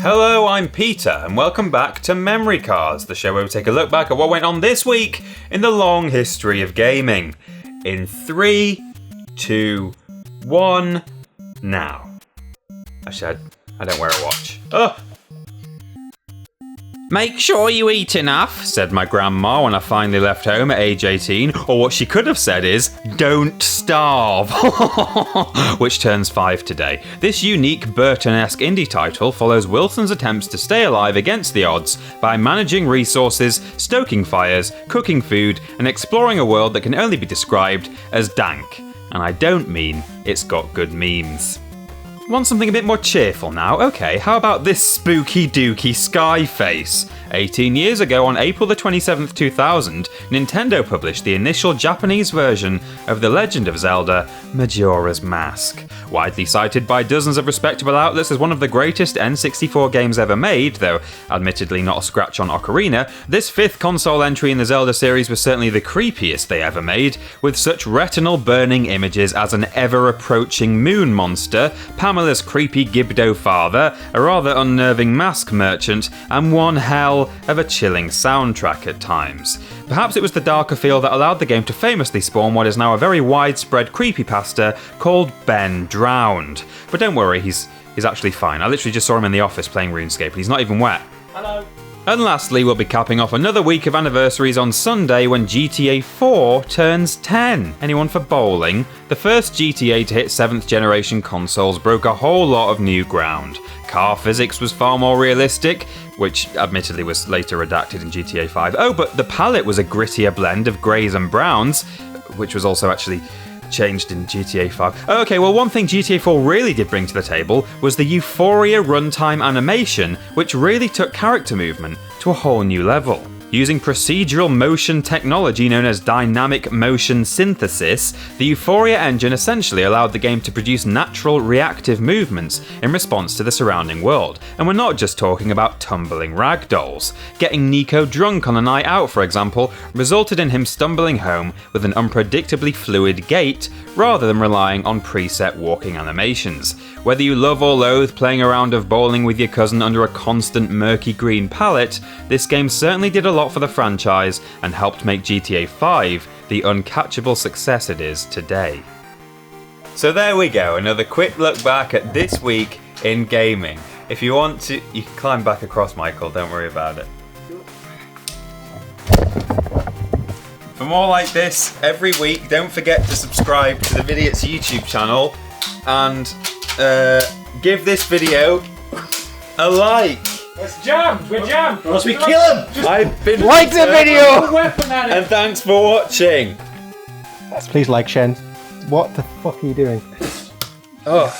Hello, I'm Peter, and welcome back to Memory Cards, the show where we take a look back at what went on this week in the long history of gaming. In 3, 2, 1, now. Actually, I don't wear a watch. Oh! Make sure you eat enough, said my grandma when I finally left home at age 18, or what she could have said is, don't starve, which turns 5 today. This unique Burton-esque indie title follows Wilson's attempts to stay alive against the odds by managing resources, stoking fires, cooking food, and exploring a world that can only be described as dank. And I don't mean it's got good memes. Want something a bit more cheerful now? Okay, how about this spooky dooky sky face? 18 years ago, on April the 27th, 2000, Nintendo published the initial Japanese version of The Legend of Zelda, Majora's Mask. Widely cited by dozens of respectable outlets as one of the greatest N64 games ever made, though admittedly not a scratch on Ocarina, this fifth console entry in the Zelda series was certainly the creepiest they ever made, with such retinal burning images as an ever-approaching moon monster, Pamela's creepy Gibdo father, a rather unnerving mask merchant, and one hell of a chilling soundtrack at times. Perhaps it was the darker feel that allowed the game to famously spawn what is now a very widespread creepypasta called Ben Drowned. But don't worry, he's actually fine. I literally just saw him in the office playing RuneScape and he's not even wet. Hello. And lastly, we'll be capping off another week of anniversaries on Sunday when GTA 4 turns 10. Anyone for bowling? The first GTA to hit 7th generation consoles broke a whole lot of new ground. Car physics was far more realistic, which admittedly was later redacted in GTA 5. Oh, but the palette was a grittier blend of greys and browns, which was also actually changed in GTA 5. Okay, well, one thing GTA 4 really did bring to the table was the Euphoria runtime animation, which really took character movement to a whole new level. Using procedural motion technology known as dynamic motion synthesis, the Euphoria engine essentially allowed the game to produce natural reactive movements in response to the surrounding world. And we're not just talking about tumbling ragdolls. Getting Nico drunk on a night out, for example, resulted in him stumbling home with an unpredictably fluid gait rather than relying on preset walking animations. Whether you love or loathe playing a round of bowling with your cousin under a constant murky green palette, this game certainly did a lot for the franchise and helped make GTA 5 the uncatchable success it is today. So there we go, another quick look back at this week in gaming. If you want to, you can climb back across, Michael, don't worry about it. For more like this every week, don't forget to subscribe to the Vidiots YouTube channel and give this video a like. It's jammed. We're jammed. Or else we kill him. I've been Like the video. Weapon at it. and thanks for watching. Please like, Shen. What the fuck are you doing? Oh.